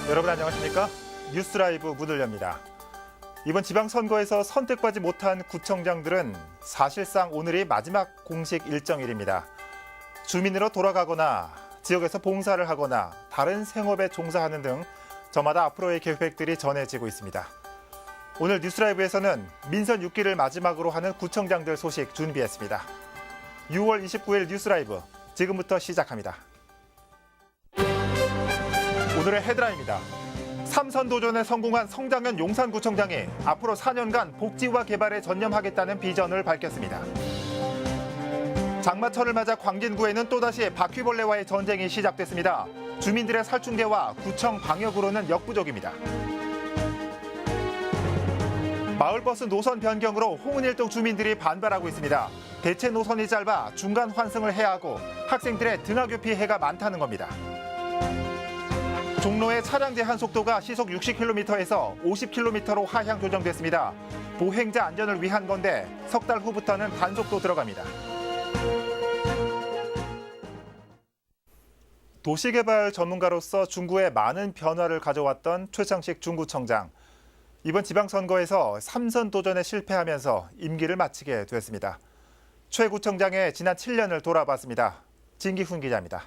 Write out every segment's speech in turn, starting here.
여러분 안녕하십니까? 뉴스라이브 문을 엽니다. 이번 지방선거에서 선택받지 못한 구청장들은 사실상 오늘이 마지막 공식 일정일입니다. 주민으로 돌아가거나 지역에서 봉사를 하거나 다른 생업에 종사하는 등 저마다 앞으로의 계획들이 전해지고 있습니다. 오늘 뉴스라이브에서는 민선 6기를 마지막으로 하는 구청장들 소식 준비했습니다. 6월 29일 뉴스라이브 지금부터 시작합니다. 오늘의 헤드라인입니다. 3선 도전에 성공한 성장현 용산구청장이 앞으로 4년간 복지와 개발에 전념하겠다는 비전을 밝혔습니다. 장마철을 맞아 광진구에는 또다시 바퀴벌레와의 전쟁이 시작됐습니다. 주민들의 살충제와 구청 방역으로는 역부족입니다. 마을버스 노선 변경으로 홍은일동 주민들이 반발하고 있습니다. 대체 노선이 짧아 중간 환승을 해야 하고 학생들의 등하교 피해가 많다는 겁니다. 종로의 차량 제한 속도가 시속 60km에서 50km로 하향 조정됐습니다. 보행자 안전을 위한 건데 석 달 후부터는 단속도 들어갑니다. 도시개발 전문가로서 중구에 많은 변화를 가져왔던 최창식 중구청장. 이번 지방선거에서 3선 도전에 실패하면서 임기를 마치게 됐습니다. 최 구청장의 지난 7년을 돌아봤습니다. 진기훈 기자입니다.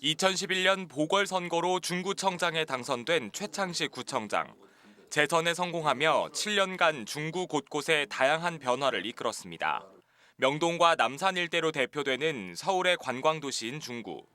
2011년 보궐선거로 중구청장에 당선된 최창식 구청장. 재선에 성공하며 7년간 중구 곳곳에 다양한 변화를 이끌었습니다. 명동과 남산 일대로 대표되는 서울의 관광도시인 중구.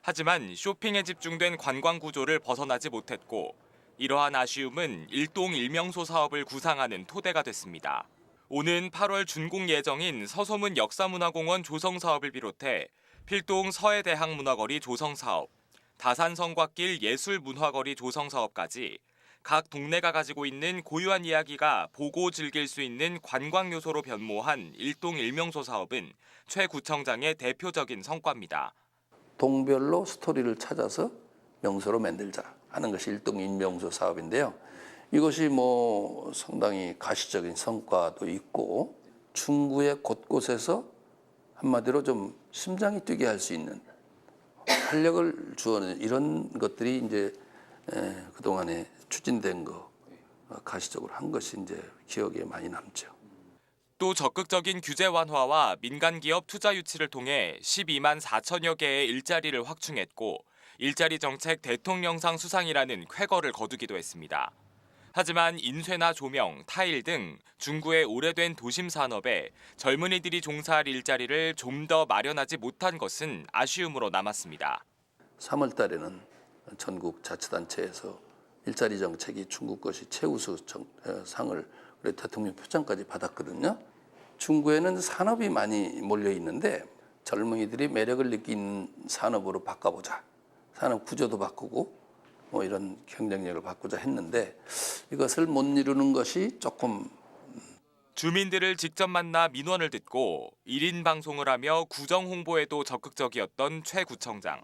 하지만 쇼핑에 집중된 관광 구조를 벗어나지 못했고 이러한 아쉬움은 일동 일명소 사업을 구상하는 토대가 됐습니다. 오는 8월 준공 예정인 서소문 역사문화공원 조성 사업을 비롯해 필동 서해대학문화거리 조성 사업, 다산 성곽길 예술문화거리 조성 사업까지 각 동네가 가지고 있는 고유한 이야기가 보고 즐길 수 있는 관광 요소로 변모한 일동 일명소 사업은 최 구청장의 대표적인 성과입니다. 동별로 스토리를 찾아서 명소로 만들자 하는 것이 일동 일명소 사업인데요. 이것이 상당히 가시적인 성과도 있고 중구의 곳곳에서 한마디로 좀 심장이 뛰게 할 수 있는 활력을 주어는 이런 것들이 이제 그동안에 추진된 거 가시적으로 한 것이 이제 기억에 많이 남죠. 또 적극적인 규제 완화와 민간 기업 투자 유치를 통해 12만 4천여 개의 일자리를 확충했고 일자리 정책 대통령상 수상이라는 쾌거를 거두기도 했습니다. 하지만 인쇄나 조명, 타일 등 중구의 오래된 도심 산업에 젊은이들이 종사할 일자리를 좀 더 마련하지 못한 것은 아쉬움으로 남았습니다. 3월 달에는 전국 자치단체에서 일자리 정책이 중구 것이 최우수 상을 우리 대통령 표창까지 받았거든요. 중구에는 산업이 많이 몰려 있는데 젊은이들이 매력을 느끼는 산업으로 바꿔보자. 산업 구조도 바꾸고 이런 경쟁력을 바꾸자 했는데 이것을 못 이루는 것이 조금. 주민들을 직접 만나 민원을 듣고 1인 방송을 하며 구정 홍보에도 적극적이었던 최 구청장.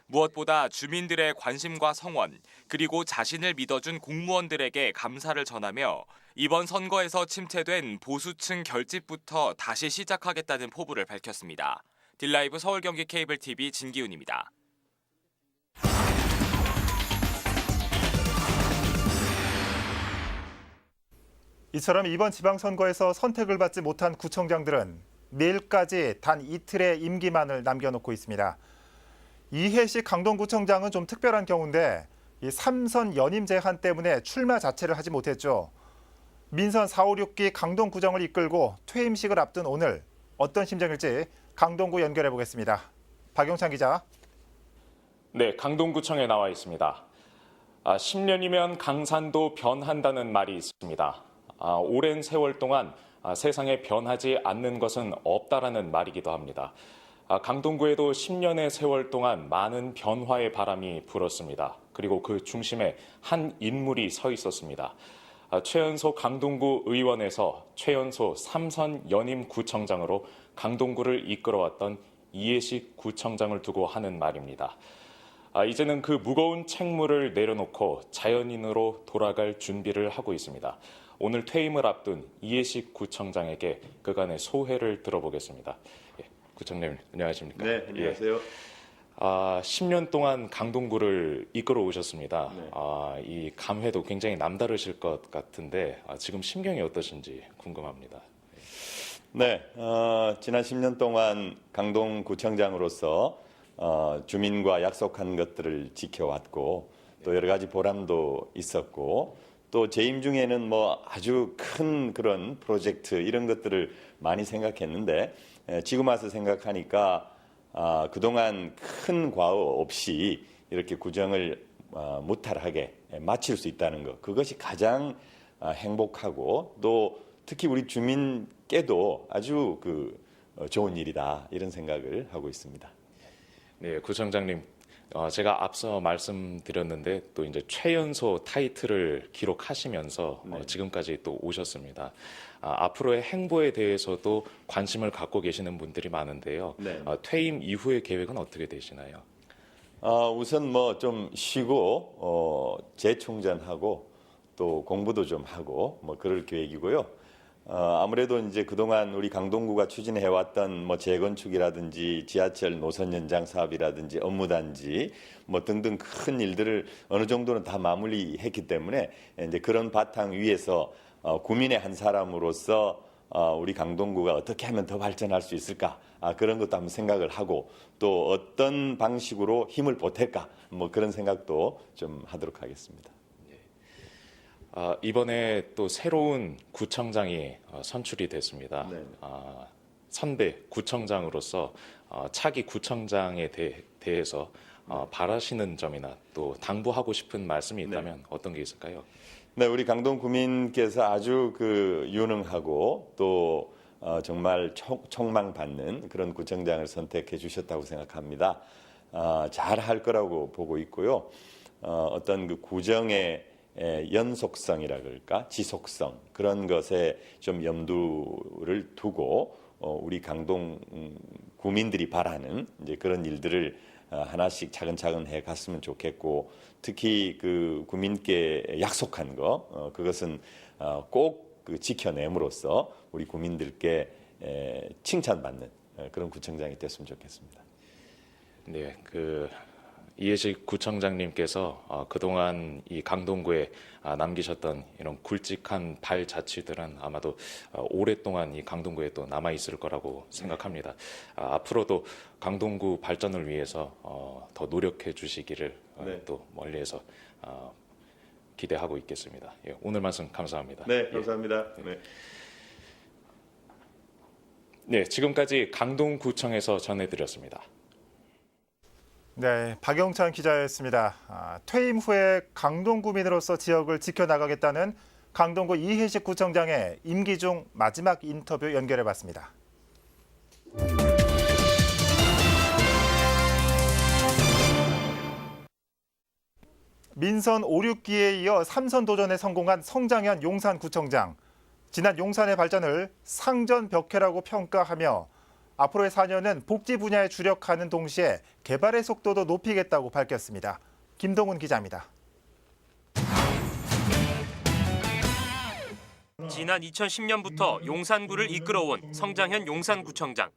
무엇보다 주민들의 관심과 성원, 그리고 자신을 믿어준 공무원들에게 감사를 전하며 이번 선거에서 침체된 보수층 결집부터 다시 시작하겠다는 포부를 밝혔습니다. 딜라이브 서울 경기 케이블 TV 진기훈입니다. 이처럼 이번 지방선거에서 선택을 받지 못한 구청장들은 내일까지 단 이틀의 임기만을 남겨놓고 있습니다. 이해식 강동구청장은 좀 특별한 경우인데 이 3선 연임 제한 때문에 출마 자체를 하지 못했죠. 민선 4, 5, 6기 강동구청을 이끌고 퇴임식을 앞둔 오늘 어떤 심정일지 강동구 연결해 보겠습니다. 박용찬 기자. 네, 강동구청에 나와 있습니다. 10년이면 강산도 변한다는 말이 있습니다. 오랜 세월 동안 세상에 변하지 않는 것은 없다라는 말이기도 합니다. 강동구에도 10년의 세월 동안 많은 변화의 바람이 불었습니다. 그리고 그 중심에 한 인물이 서 있었습니다. 최연소 강동구 의원에서 최연소 3선 연임 구청장으로 강동구를 이끌어왔던 이해식 구청장을 두고 하는 말입니다. 이제는 그 무거운 책무를 내려놓고 자연인으로 돌아갈 준비를 하고 있습니다. 오늘 퇴임을 앞둔 이해식 구청장에게 그간의 소회를 들어보겠습니다. 구청장님 안녕하십니까? 네, 안녕하세요. 10년 동안 강동구를 이끌어 오셨습니다. 네. 이 감회도 굉장히 남다르실 것 같은데 지금 심경이 어떠신지 궁금합니다. 네, 지난 10년 동안 강동구청장으로서 주민과 약속한 것들을 지켜왔고 또 여러 가지 보람도 있었고 또 재임 중에는 뭐 아주 큰 그런 프로젝트 이런 것들을 많이 생각했는데 지금 와서 생각하니까 그동안 큰 과오 없이 이렇게 구정을 무탈하게 마칠 수 있다는 것 그것이 가장 행복하고 또 특히 우리 주민께도 아주 좋은 일이다 이런 생각을 하고 있습니다. 네, 구청장님, 제가 앞서 말씀드렸는데 또 이제 최연소 타이틀을 기록하시면서 지금까지 또 오셨습니다. 앞으로의 행보에 대해서도 관심을 갖고 계시는 분들이 많은데요. 네. 퇴임 이후의 계획은 어떻게 되시나요? 우선 뭐 좀 쉬고 재충전하고 또 공부도 좀 하고 뭐 그럴 계획이고요. 아무래도 이제 그동안 우리 강동구가 추진해왔던 뭐 재건축이라든지 지하철 노선 연장 사업이라든지 업무단지 뭐 등등 큰 일들을 어느 정도는 다 마무리했기 때문에 이제 그런 바탕 위에서 구민의 한 사람으로서 우리 강동구가 어떻게 하면 더 발전할 수 있을까 그런 것도 한번 생각을 하고 또 어떤 방식으로 힘을 보탤까 뭐 그런 생각도 좀 하도록 하겠습니다. 이번에 또 새로운 구청장이 선출이 됐습니다. 네. 선배 구청장으로서 차기 구청장에 대해서 바라시는 점이나 또 당부하고 싶은 말씀이 있다면 어떤 게 있을까요? 네, 우리 강동 구민께서 아주 유능하고 또 정말 촉망받는 그런 구청장을 선택해 주셨다고 생각합니다. 잘 할 거라고 보고 있고요. 어떤 그 구정의 연속성이라 그럴까 지속성 그런 것에 좀 염두를 두고 우리 강동 구민들이 바라는 이제 그런 일들을 하나씩 차근차근 해 갔으면 좋겠고 특히 그 구민께 약속한 거 그것은 꼭 지켜냄으로써 우리 구민들께 칭찬받는 그런 구청장이 됐으면 좋겠습니다. 네, 이해식 구청장님께서 그동안 이 강동구에 남기셨던 이런 굵직한 발자취들은 아마도 오랫동안 이 강동구에 또 남아 있을 거라고 생각합니다. 앞으로도 강동구 발전을 위해서 더 노력해 주시기를 또 멀리에서 기대하고 있겠습니다. 예, 오늘 말씀 감사합니다. 네, 감사합니다. 네. 네, 지금까지 강동구청에서 전해드렸습니다. 네, 박영찬 기자였습니다. 퇴임 후에 강동구민으로서 지역을 지켜나가겠다는 강동구 이해식 구청장의 임기 중 마지막 인터뷰 연결해봤습니다. 민선 5, 6기에 이어 3선 도전에 성공한 성장현 용산구청장. 지난 용산의 발전을 상전벽해라고 평가하며 앞으로의 4년은 복지 분야에 주력하는 동시에 개발의 속도도 높이겠다고 밝혔습니다. 김동훈 기자입니다. 지난 2010년부터 용산구를 이끌어온 성장현 용산구청장.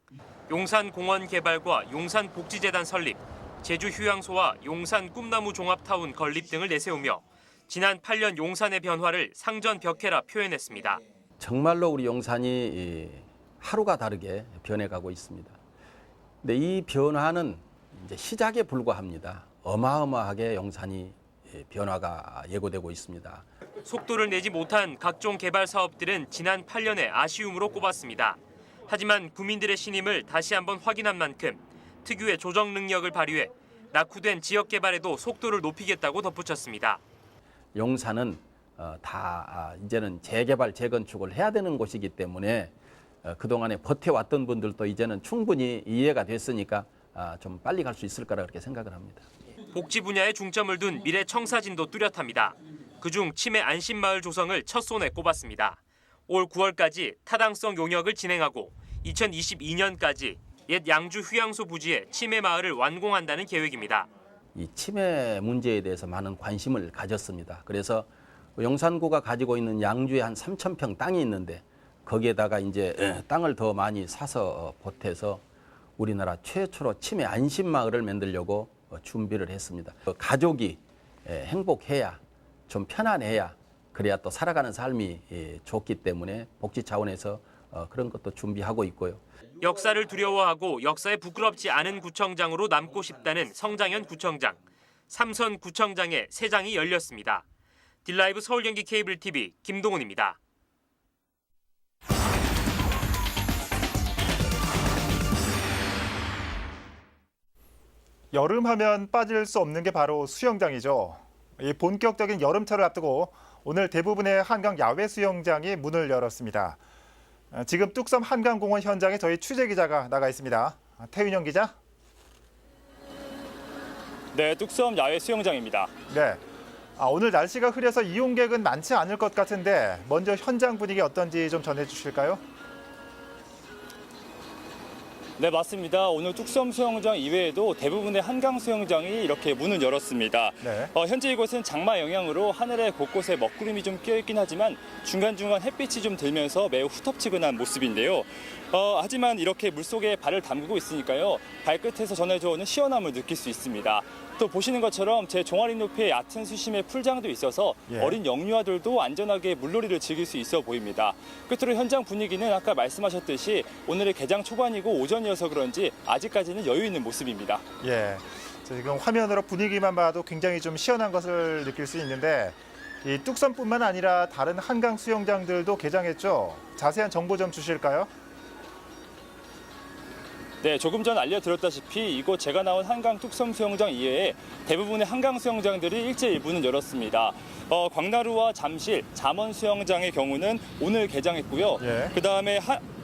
용산공원 개발과 용산복지재단 설립, 제주휴양소와 용산 꿈나무 종합타운 건립 등을 내세우며 지난 8년 용산의 변화를 상전벽해라 표현했습니다. 정말로 우리 용산이 하루가 다르게 변해가고 있습니다. 근데 이 변화는 이제 시작에 불과합니다. 어마어마하게 용산이 변화가 예고되고 있습니다. 속도를 내지 못한 각종 개발 사업들은 지난 8년의 아쉬움으로 꼽았습니다. 하지만 구민들의 신임을 다시 한번 확인한 만큼 특유의 조정 능력을 발휘해 낙후된 지역 개발에도 속도를 높이겠다고 덧붙였습니다. 용산은 이제는 재개발, 재건축을 해야 되는 곳이기 때문에 그동안에 버텨왔던 분들도 이제는 충분히 이해가 됐으니까 좀 빨리 갈 수 있을 거라 그렇게 생각을 합니다. 복지 분야에 중점을 둔 미래 청사진도 뚜렷합니다. 그중 치매 안심마을 조성을 첫 손에 꼽았습니다. 올 9월까지 타당성 용역을 진행하고 2022년까지 옛 양주 휴양소 부지에 치매 마을을 완공한다는 계획입니다. 이 치매 문제에 대해서 많은 관심을 가졌습니다. 그래서 용산구가 가지고 있는 양주에 한 3,000평 땅이 있는데 거기에다가 이제 땅을 더 많이 사서 보태서 우리나라 최초로 치매 안심마을을 만들려고 준비를 했습니다. 가족이 행복해야, 좀 편안해야, 그래야 또 살아가는 삶이 좋기 때문에 복지 차원에서 그런 것도 준비하고 있고요. 역사를 두려워하고 역사에 부끄럽지 않은 구청장으로 남고 싶다는 성장현 구청장. 삼선 구청장의 새 장이 열렸습니다. 딜라이브 서울 경기 케이블 TV 김동훈입니다. 여름하면 빠질 수 없는 게 바로 수영장이죠. 이 본격적인 여름철을 앞두고 오늘 대부분의 한강 야외 수영장이 문을 열었습니다. 지금 뚝섬 한강공원 현장에 저희 취재 기자가 나가 있습니다. 태윤영 기자. 네, 뚝섬 야외 수영장입니다. 네. 오늘 날씨가 흐려서 이용객은 많지 않을 것 같은데 먼저 현장 분위기 어떤지 좀 전해주실까요? 네, 맞습니다. 오늘 뚝섬 수영장 이외에도 대부분의 한강 수영장이 이렇게 문을 열었습니다. 네. 현재 이곳은 장마 영향으로 하늘에 곳곳에 먹구름이 좀 끼어있긴 하지만 중간중간 햇빛이 좀 들면서 매우 후텁지근한 모습인데요. 하지만 이렇게 물속에 발을 담그고 있으니까요. 발끝에서 전해져 오는 시원함을 느낄 수 있습니다. 또 보시는 것처럼 제 종아리 높이의 얕은 수심의 풀장도 있어서 예. 어린 영유아들도 안전하게 물놀이를 즐길 수 있어 보입니다. 끝으로 현장 분위기는 아까 말씀하셨듯이 오늘의 개장 초반이고 오전이어서 그런지 아직까지는 여유 있는 모습입니다. 예. 지금 화면으로 분위기만 봐도 굉장히 좀 시원한 것을 느낄 수 있는데 이 뚝섬뿐만 아니라 다른 한강 수영장들도 개장했죠. 자세한 정보 좀 주실까요? 네, 조금 전 알려드렸다시피 이곳 제가 나온 한강 뚝섬 수영장 이외에 대부분의 한강 수영장들이 일제 일부는 열었습니다. 광나루와 잠실, 잠원 수영장의 경우는 오늘 개장했고요. 예. 그다음에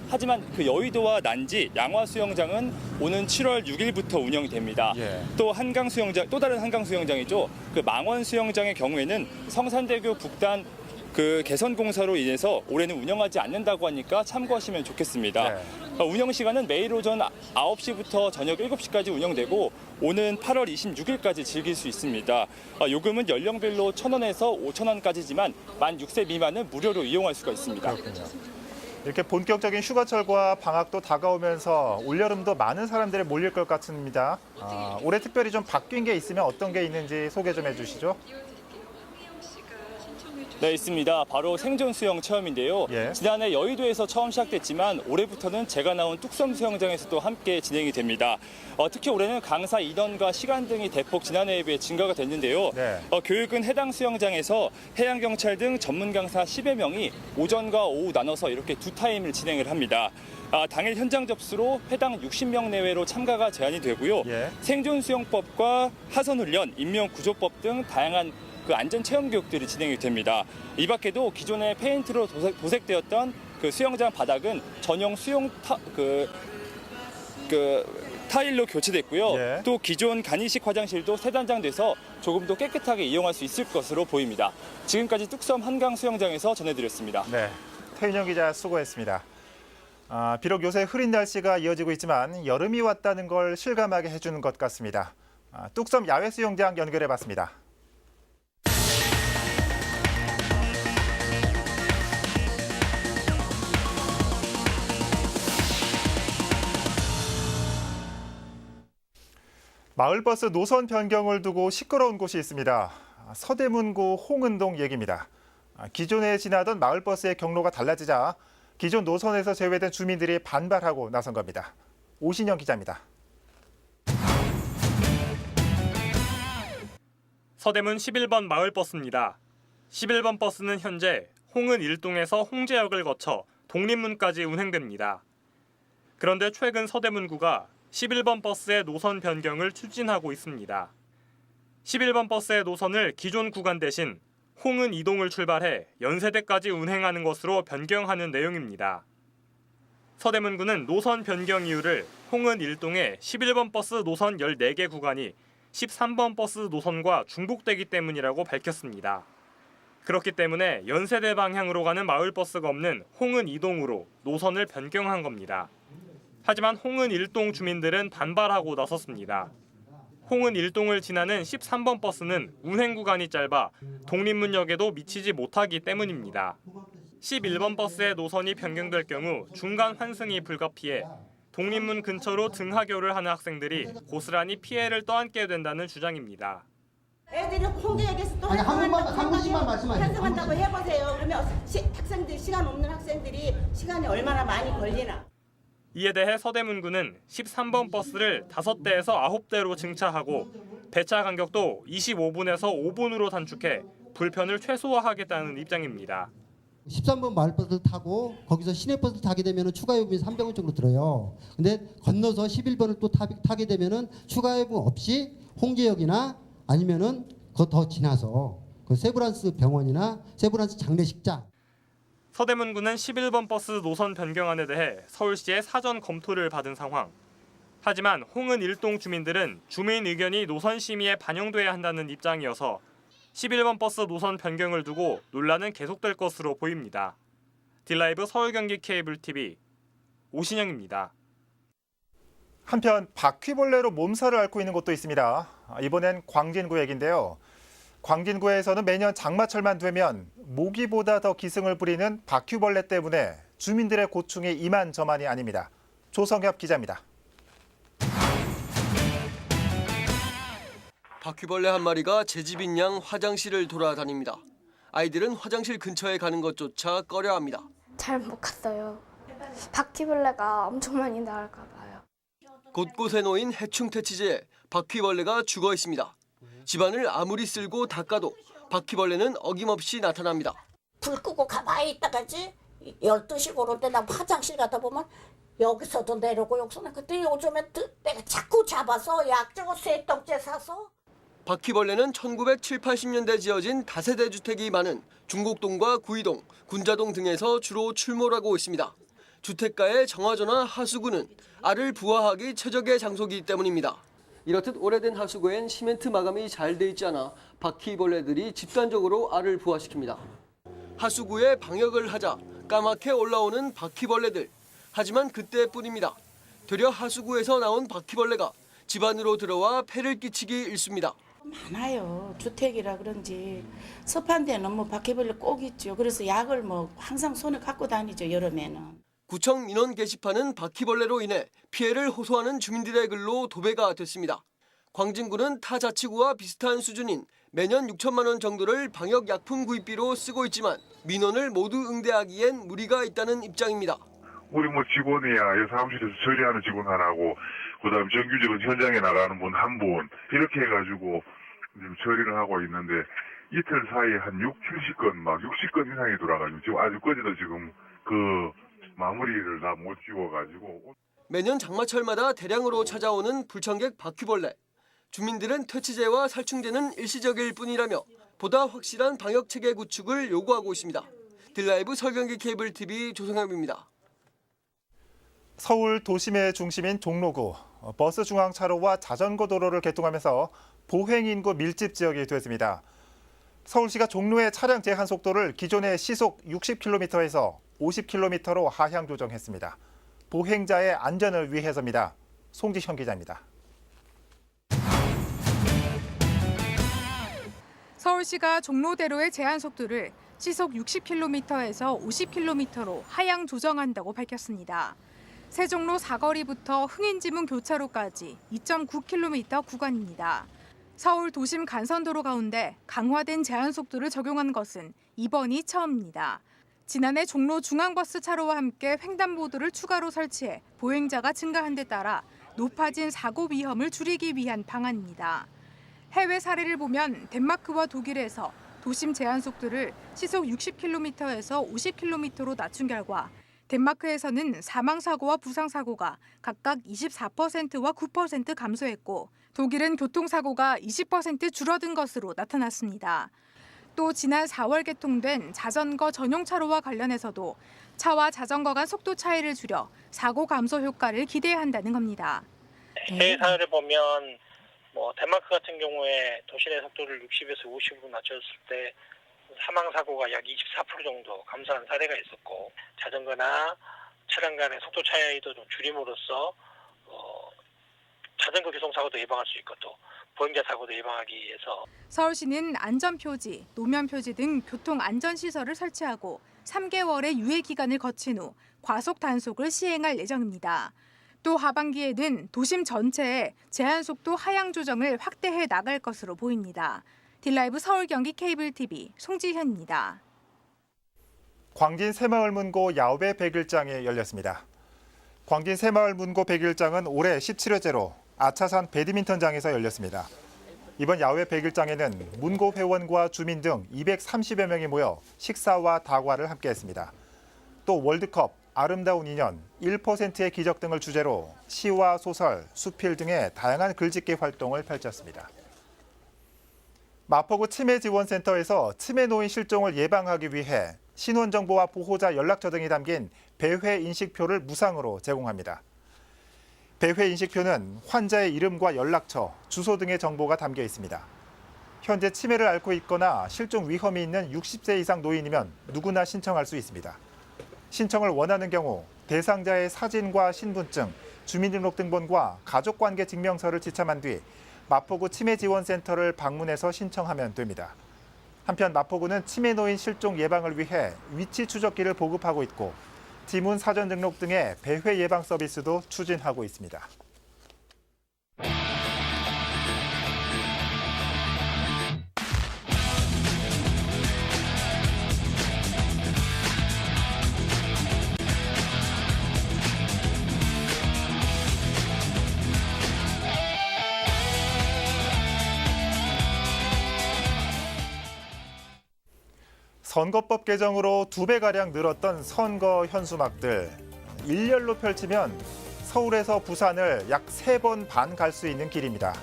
하지만 그 여의도와 난지, 양화 수영장은 오는 7월 6일부터 운영이 됩니다. 예. 또 한강 수영장, 또 다른 한강 수영장이죠. 그 망원 수영장의 경우에는 성산대교 북단 그 개선 공사로 인해서 올해는 운영하지 않는다고 하니까 참고하시면 좋겠습니다. 네. 운영 시간은 매일 오전 9시부터 저녁 7시까지 운영되고 오는 8월 26일까지 즐길 수 있습니다. 요금은 연령별로 1,000원에서 5,000원까지지만 만 6세 미만은 무료로 이용할 수가 있습니다. 그렇군요. 이렇게 본격적인 휴가철과 방학도 다가오면서 올여름도 많은 사람들이 몰릴 것 같습니다. 올해 특별히 좀 바뀐 게 있으면 어떤 게 있는지 소개 좀 해주시죠. 네, 있습니다. 바로 생존 수영 체험인데요. 예. 지난해 여의도에서 처음 시작됐지만 올해부터는 제가 나온 뚝섬 수영장에서도 함께 진행이 됩니다. 특히 올해는 강사 인원과 시간 등이 대폭 지난해에 비해 증가가 됐는데요. 네. 교육은 해당 수영장에서 해양경찰 등 전문 강사 10여 명이 오전과 오후 나눠서 이렇게 두 타임을 진행을 합니다. 당일 현장 접수로 회당 60명 내외로 참가가 제한이 되고요. 예. 생존 수영법과 하선훈련, 인명구조법 등 다양한 그 안전 체험 교육들이 진행이 됩니다. 이 밖에도 기존에 페인트로 도색되었던 그 수영장 바닥은 전용 수용 타일로 교체됐고요. 예. 또 기존 간이식 화장실도 새 단장돼서 조금 더 깨끗하게 이용할 수 있을 것으로 보입니다. 지금까지 뚝섬 한강 수영장에서 전해드렸습니다. 네, 태윤영 기자 수고했습니다. 비록 요새 흐린 날씨가 이어지고 있지만 여름이 왔다는 걸 실감하게 해주는 것 같습니다. 뚝섬 야외 수영장 연결해봤습니다. 마을버스 노선 변경을 두고 시끄러운 곳이 있습니다. 서대문구 홍은동 얘기입니다. 기존에 지나던 마을버스의 경로가 달라지자 기존 노선에서 제외된 주민들이 반발하고 나선 겁니다. 오신영 기자입니다. 서대문 11번 마을버스입니다. 11번 버스는 현재 홍은 1동에서 홍제역을 거쳐 독립문까지 운행됩니다. 그런데 최근 서대문구가 11번 버스의 노선 변경을 추진하고 있습니다. 11번 버스의 노선을 기존 구간 대신 홍은 2동을 출발해 연세대까지 운행하는 것으로 변경하는 내용입니다. 서대문구는 노선 변경 이유를 홍은 1동의 11번 버스 노선 14개 구간이 13번 버스 노선과 중복되기 때문이라고 밝혔습니다. 그렇기 때문에 연세대 방향으로 가는 마을버스가 없는 홍은 2동으로 노선을 변경한 겁니다. 하지만 홍은 1동 주민들은 반발하고 나섰습니다. 홍은 1동을 지나는 13번 버스는 운행 구간이 짧아 독립문역에도 미치지 못하기 때문입니다. 11번 버스의 노선이 변경될 경우 중간 환승이 불가피해 독립문 근처로 등하교를 하는 학생들이 고스란히 피해를 떠안게 된다는 주장입니다. 애들이 홍대역에서 또 한 번씩만 말씀하세요. 편성한다고 해보세요. 그러면 학생들 시간 없는 학생들이 시간이 얼마나 많이 걸리나. 이에 대해 서대문구는 13번 버스를 5대에서 9대로 증차하고 배차 간격도 25분에서 5분으로 단축해 불편을 최소화하겠다는 입장입니다. 13번 마을버스를 타고 거기서 시내버스를 타게 되면 추가 요금이 300원 정도 들어요. 근데 건너서 11번을 또 타게 되면 추가 요금 없이 홍제역이나 아니면은 그거 더 지나서 그 세브란스 병원이나 세브란스 장례식장. 서대문구는 11번 버스 노선 변경안에 대해 서울시의 사전 검토를 받은 상황. 하지만 홍은 일동 주민들은 주민 의견이 노선 심의에 반영돼야 한다는 입장이어서 11번 버스 노선 변경을 두고 논란은 계속될 것으로 보입니다. 딜라이브 서울경기 케이블 TV 오신영입니다. 한편 바퀴벌레로 몸살을 앓고 있는 곳도 있습니다. 이번엔 광진구 얘긴데요. 광진구에서는 매년 장마철만 되면 모기보다 더 기승을 부리는 바퀴벌레 때문에 주민들의 고충이 이만저만이 아닙니다. 조성엽 기자입니다. 바퀴벌레 한 마리가 제 집인 양 화장실을 돌아다닙니다. 아이들은 화장실 근처에 가는 것조차 꺼려합니다. 잘 못 갔어요. 바퀴벌레가 엄청 많이 나올까 봐요. 곳곳에 놓인 해충 퇴치제에 바퀴벌레가 죽어 있습니다. 집안을 아무리 쓸고 닦아도 바퀴벌레는 어김없이 나타납니다. 불 끄고 가만히 있다가지 12시 그럴 때 나 화장실 가다 보면 여기서도 내려오고 여기서 그때 요즘에 내가 자꾸 잡아서 약적을 쇠떡째 사서. 바퀴벌레는 1970, 80년대 지어진 다세대 주택이 많은 중곡동과 구이동, 군자동 등에서 주로 출몰하고 있습니다. 주택가의 정화조나 하수구는 알을 부화하기 최적의 장소이기 때문입니다. 이렇듯 오래된 하수구엔 시멘트 마감이 잘 돼 있지 않아 바퀴벌레들이 집단적으로 알을 부화시킵니다. 하수구에 방역을 하자 까맣게 올라오는 바퀴벌레들. 하지만 그때뿐입니다. 되려 하수구에서 나온 바퀴벌레가 집 안으로 들어와 폐를 끼치기 일쑤입니다. 많아요. 주택이라 그런지 습한 데는 뭐 바퀴벌레 꼭 있죠. 그래서 약을 뭐 항상 손에 갖고 다니죠, 여름에는. 구청 민원 게시판은 바퀴벌레로 인해 피해를 호소하는 주민들의 글로 도배가 됐습니다. 광진구는 타 자치구와 비슷한 수준인 매년 6천만 원 정도를 방역약품 구입비로 쓰고 있지만 민원을 모두 응대하기엔 무리가 있다는 입장입니다. 우리 직원이야 사무실에서 처리하는 직원 하나고 그다음 정규직은 현장에 나가는 분 한 분 이렇게 해가지고 지금 처리를 하고 있는데 이틀 사이에 한 60건 막 60건 이상이 돌아가지고 지금 아직까지도 지금 그 마무리를 다 못 지워가지고. 매년 장마철마다 대량으로 찾아오는 불청객 바퀴벌레. 주민들은 퇴치제와 살충제는 일시적일 뿐이라며 보다 확실한 방역체계 구축을 요구하고 있습니다. 딜라이브 서울경기 케이블 TV 조성엽입니다. 서울 도심의 중심인 종로구, 버스 중앙차로와 자전거 도로를 개통하면서 보행인구 밀집 지역이 됐습니다. 서울시가 종로의 차량 제한 속도를 기존의 시속 60km에서 50km로 하향 조정했습니다. 보행자의 안전을 위해서입니다. 송지현 기자입니다. 서울시가 종로대로의 제한 속도를 시속 60km에서 50km로 하향 조정한다고 밝혔습니다. 세종로 사거리부터 흥인지문 교차로까지 2.9km 구간입니다. 서울 도심 간선도로 가운데 강화된 제한 속도를 적용한 것은 이번이 처음입니다. 지난해 종로 중앙버스 차로와 함께 횡단보도를 추가로 설치해 보행자가 증가한 데 따라 높아진 사고 위험을 줄이기 위한 방안입니다. 해외 사례를 보면 덴마크와 독일에서 도심 제한 속도를 시속 60km에서 50km로 낮춘 결과 덴마크에서는 사망사고와 부상사고가 각각 24%와 9% 감소했고 독일은 교통사고가 20% 줄어든 것으로 나타났습니다. 또 지난 4월 개통된 자전거 전용 차로와 관련해서도 차와 자전거 간 속도 차이를 줄여 사고 감소 효과를 기대해야 한다는 겁니다. 해외 사례를 보면 덴마크 같은 경우에 도시내 속도를 60에서 50으로 낮췄을 때 사망사고가 약 24% 정도 감소한 사례가 있었고 자전거나 차량 간의 속도 차이도 좀 줄임으로써 자전거 교통사고도 예방할 수 있고 또 보행자 사고도 예방하기 위해서 서울시는 안전표지, 노면표지 등 교통안전시설을 설치하고 3개월의 유예 기간을 거친 후 과속 단속을 시행할 예정입니다. 또 하반기에는 도심 전체에 제한속도 하향 조정을 확대해 나갈 것으로 보입니다. 딜라이브 서울 경기 케이블 TV 송지현입니다. 광진 새마을 문고 야외 100일장이 열렸습니다. 광진 새마을 문고 100일장은 올해 17회째로 아차산 배드민턴장에서 열렸습니다. 이번 야외 100일장에는 문고 회원과 주민 등 230여 명이 모여 식사와 다과를 함께했습니다. 또 월드컵, 아름다운 인연, 1%의 기적 등을 주제로 시와 소설, 수필 등의 다양한 글짓기 활동을 펼쳤습니다. 마포구 치매지원센터에서 치매 노인 실종을 예방하기 위해 신원정보와 보호자 연락처 등이 담긴 배회 인식표를 무상으로 제공합니다. 배회 인식표는 환자의 이름과 연락처, 주소 등의 정보가 담겨 있습니다. 현재 치매를 앓고 있거나 실종 위험이 있는 60세 이상 노인이면 누구나 신청할 수 있습니다. 신청을 원하는 경우 대상자의 사진과 신분증, 주민등록등본과 가족관계 증명서를 지참한 뒤 마포구 치매지원센터를 방문해서 신청하면 됩니다. 한편 마포구는 치매 노인 실종 예방을 위해 위치 추적기를 보급하고 있고 지문 사전 등록 등의 배회 예방 서비스도 추진하고 있습니다. 선거법 개정으로 2배가량 늘었던 선거 현수막들, 일렬로 펼치면 서울에서 부산을 약 3번 반 갈 수 있는 길입니다.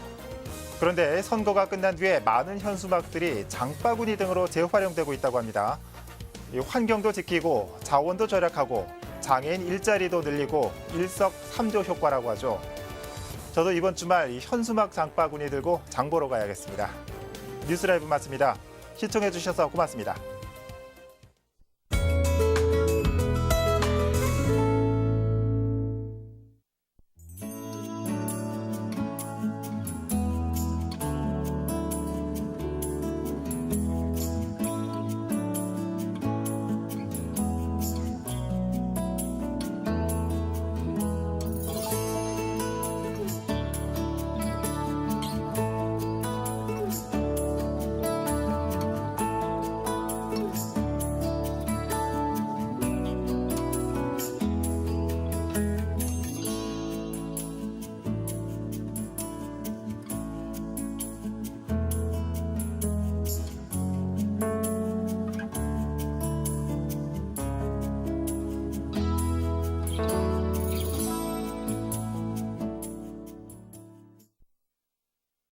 그런데 선거가 끝난 뒤에 많은 현수막들이 장바구니 등으로 재활용되고 있다고 합니다. 환경도 지키고 자원도 절약하고 장애인 일자리도 늘리고 일석삼조 효과라고 하죠. 저도 이번 주말 이 현수막 장바구니 들고 장 보러 가야겠습니다. 뉴스라이브 마칩니다. 시청해 주셔서 고맙습니다.